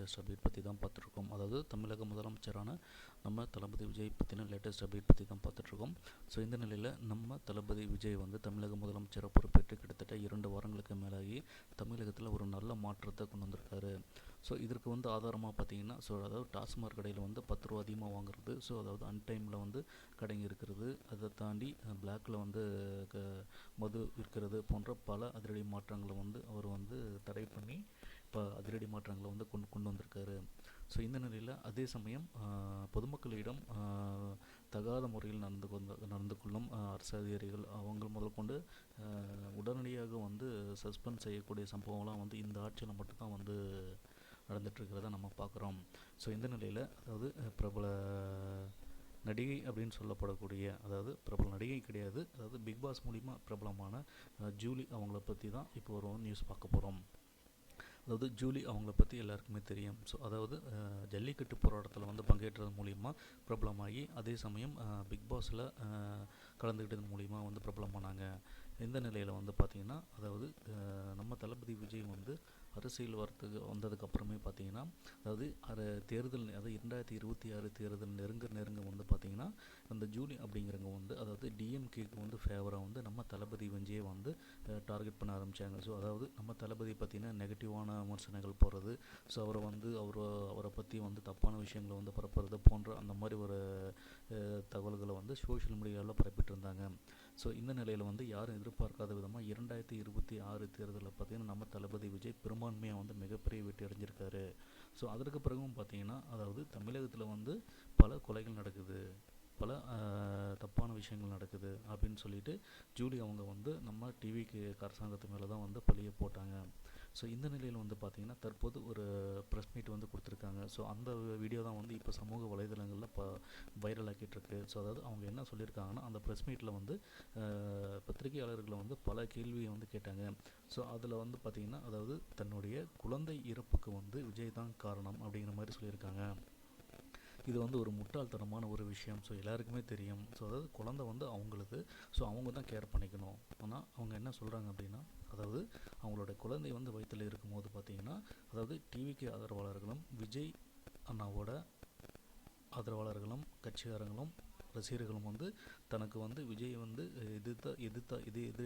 Latest update பற்றி தான் பார்த்துட்ருக்கோம். அதாவது தமிழக முதலமைச்சரான நம்ம தளபதி விஜய் பற்றின லேட்டஸ்ட் அப்டேட் பற்றி தான் பார்த்துட்ருக்கோம். ஸோ இந்த நிலையில் நம்ம தளபதி விஜய் வந்து தமிழக முதலமைச்சரை பொறுப்பேற்று கிட்டத்தட்ட 2 வாரங்களுக்கு மேலாகி தமிழகத்தில் ஒரு நல்ல மாற்றத்தை கொண்டு வந்திருக்காரு. ஸோ இதற்கு வந்து ஆதாரமாக பார்த்தீங்கன்னா, அதாவது டாஸ்மாக் கடையில் வந்து 10 ரூபா அதிகமாக வாங்குறது, அதாவது அன்டைமில் வந்து கடைங்க இருக்கிறது, அதை தாண்டி பிளாக்கில் வந்து மது விற்கிறது போன்ற பல அதிரடி மாற்றங்களை வந்து அவர் வந்து தடை பண்ணி இப்போ அதிரடி மாற்றங்களை வந்து கொண்டு வந்திருக்காரு. ஸோ இந்த நிலையில் அதே சமயம் பொதுமக்களிடம் தகாத முறையில் நடந்து கொள்ளும் அரசு அதிகாரிகள் அவங்க முதல் கொண்டு உடனடியாக வந்து சஸ்பெண்ட் செய்யக்கூடிய சம்பவம்லாம் வந்து இந்த ஆட்சியில் மட்டும்தான் வந்து நடந்துகிட்ருக்கிறத நம்ம பார்க்குறோம். ஸோ இந்த நிலையில் அதாவது பிரபல நடிகை அப்படின்னு சொல்லப்படக்கூடிய, அதாவது பிரபல நடிகை கிடையாது, அதாவது பிக் பாஸ் மூலிமா பிரபலமான ஜூலி அவங்கள பற்றி தான் இப்போ ஒரு நியூஸ் பார்க்க போகிறோம். அதாவது ஜூலி அவங்கள பற்றி எல்லாருக்குமே தெரியும். ஸோ அதாவது ஜல்லிக்கட்டு போராட்டத்தில் வந்து பங்கேற்றது மூலிமா பிரபலமாகி, அதே சமயம் பிக் பாஸில் கலந்துக்கிட்டது மூலிமா வந்து பிரபலமானாங்க. இந்த நிலையில் வந்து பார்த்திங்கன்னா, அதாவது நம்ம தளபதி விஜய் வந்து அரசியல் வந்ததுக்கப்புறமே பார்த்திங்கன்னா, அதாவது தேர்தல், அதாவது 2026 தேர்தல் நெருங்க வந்து பார்த்திங்கன்னா, அந்த ஜூலி அப்படிங்கிறவங்க வந்து, அதாவது டிஎம்கேக்கு வந்து ஃபேவராக வந்து நம்ம தளபதி விஜயை வந்து டார்கெட் பண்ண ஆரம்பித்தாங்க. ஸோ அதாவது நம்ம தளபதி பார்த்திங்கன்னா நெகட்டிவான விமர்சனங்கள் போடுறது, ஸோ அவரை பற்றி வந்து தப்பான விஷயங்களை வந்து பரப்புறது போன்ற அந்த மாதிரி ஒரு தகவல்களை வந்து சோஷியல் மீடியாவில் பரப்பிட்டு இருந்தாங்க. ஸோ இந்த நிலையில் வந்து யாரும் எதிர்பார்க்காத விதமாக 2026 தேர்தலில் பார்த்திங்கன்னா நம்ம தளபதி விஜய் பெரும்பான்மையாக வந்து மிகப்பெரிய வெற்றி அடைஞ்சிருக்காரு. ஸோ அதற்கு பிறகும் பார்த்திங்கன்னா, அதாவது தமிழகத்தில் வந்து பல கொலைகள் நடக்குது, பல தப்பான விஷயங்கள் நடக்குது அப்படின்னு சொல்லிட்டு ஜூலி அவங்க வந்து நம்ம டிவிக்கு அரசாங்கத்து மேலே தான் வந்து பழியை போட்டாங்க. ஸோ இந்த நிலையில் வந்து பார்த்திங்கன்னா தற்போது ஒரு ப்ரெஸ் மீட் வந்து கொடுத்துருக்காங்க. ஸோ அந்த வீடியோ தான் வந்து இப்போ சமூக வலைதளங்களில் வைரல் ஆக்கிட்டுருக்கு. ஸோ அதாவது அவங்க என்ன சொல்லியிருக்காங்கன்னா, அந்த ப்ரெஸ் மீட்டில் வந்து பத்திரிகையாளர்களை வந்து பல கேள்வியை வந்து கேட்டாங்க. ஸோ அதில் வந்து பார்த்திங்கன்னா, அதாவது தன்னுடைய குழந்தை இறப்புக்கு வந்து விஜய் தான் காரணம் அப்படிங்கிற மாதிரி சொல்லியிருக்காங்க. இது வந்து ஒரு முட்டாள்தனமான ஒரு விஷயம். ஸோ எல்லாருக்குமே தெரியும். ஸோ அதாவது குழந்தை வந்து அவங்களுக்கு, ஸோ அவங்க தான் கேர் பண்ணிக்கணும். ஆனால் அவங்க என்ன சொல்கிறாங்க அப்படின்னா, அதாவது அவங்களோட குழந்தை வந்து வயிற்றில் இருக்கும்போது பார்த்திங்கன்னா, அதாவது டிவிக்கு ஆதரவாளர்களும் விஜய் அண்ணாவோட ஆதரவாளர்களும் கட்சிக்காரங்களும் ரசிகர்களும் வந்து தனக்கு வந்து விஜய் வந்து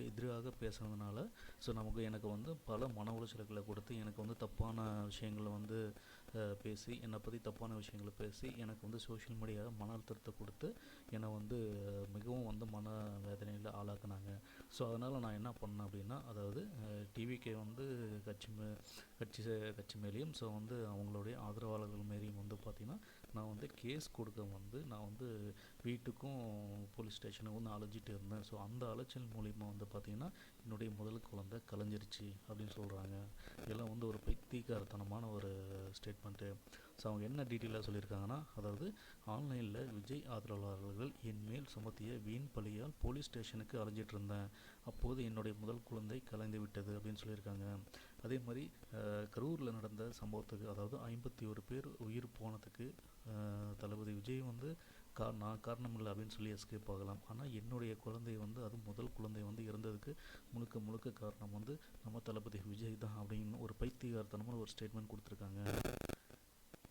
எதிராக பேசுனதுனால, ஸோ எனக்கு வந்து பல மன உளைச்சல்களை கொடுத்து, எனக்கு வந்து தப்பான விஷயங்களை வந்து பேசி, என்னை பற்றி தப்பான விஷயங்களை பேசி, எனக்கு வந்து சோஷியல் மீடியாவில் மன அழுத்தத்தை கொடுத்து என்னை வந்து மிகவும் வந்து மன வேதனையில் ஆளாக்குனாங்க. ஸோ அதனால் நான் என்ன பண்ணேன் அப்படின்னா, அதாவது டிவிக்கு வந்து கட்சி மேலேயும், ஸோ வந்து அவங்களுடைய ஆதரவாளர்கள் மாரியும் வந்து பார்த்திங்கன்னா நான் வந்து கேஸ் கொடுக்க வந்து நான் வந்து வீட்டுக்கும் போலீஸ் ஸ்டேஷனுக்கும் வந்து அலைஞ்சிட்டு இருந்தேன். ஸோ அந்த அலைச்சல் மூலிமா வந்து பார்த்திங்கன்னா என்னுடைய முதல் குழந்தை கலைஞ்சிருச்சு அப்படின்னு சொல்கிறாங்க. இதெல்லாம் வந்து ஒரு பைத்தியக்காரத்தனமான ஒரு ஸ்டேட்மெண்ட்டு. ஸோ அவங்க என்ன டீட்டெயிலாக சொல்லியிருக்காங்கன்னா, அதாவது ஆன்லைனில் விஜய் ஆதரவாளர்கள் என் மேல் சுமத்திய வீண் பழியால் போலீஸ் ஸ்டேஷனுக்கு அலைஞ்சிட்டு இருந்தேன். அப்போது என்னுடைய முதல் குழந்தை கலைந்து விட்டது அப்படின்னு சொல்லியிருக்காங்க. அதே மாதிரி கரூரில் நடந்த சம்பவத்துக்கு, அதாவது 51 பேர் உயிர் போனதுக்கு தளபதி விஜய் வந்து நான் காரணம் இல்லை அப்படின்னு சொல்லி எஸ்கேப் ஆகலாம். ஆனால் என்னுடைய குழந்தை வந்து, அது முதல் குழந்தை வந்து இறந்ததுக்கு முழுக்க காரணம் வந்து நம்ம தளபதி விஜய் தான் அப்படின்னு ஒரு பைத்தியகாரத்தனமான ஒரு ஸ்டேட்மெண்ட் கொடுத்துருக்காங்க.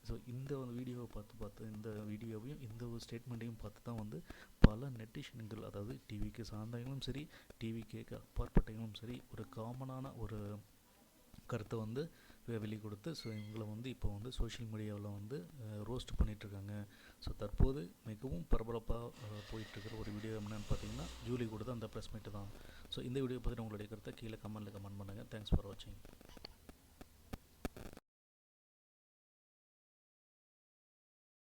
ஸோ இந்த வீடியோவை பார்த்து இந்த வீடியோவையும் இந்த ஒரு ஸ்டேட்மெண்ட்டையும் பார்த்து தான் வந்து பல நெட்டிஷன்கள், அதாவது டிவிக்கு சார்ந்தவங்களும் சரி, டிவிக்கு அப்பாற்பட்டவங்களும் சரி, ஒரு காமனான ஒரு கருத்தை வந்து வெளியே கொடுத்து, ஸோ இவங்களை வந்து இப்போ வந்து சோஷியல் மீடியாவில் வந்து ரோஸ்ட் பண்ணிகிட்ருக்காங்க. ஸோ தற்போது மிகவும் பரபரப்பாக போயிட்டுருக்கிற ஒரு வீடியோ என்னென்னு பார்த்தீங்கன்னா, ஜூலி கொடுத்த அந்த ப்ரெஸ் மீட்டு தான். ஸோ இந்த வீடியோ பற்றி உங்களுடைய கருத்தை கீழே கமெண்ட் பண்ணுங்கள். தேங்க்ஸ் ஃபார் வாட்சிங்.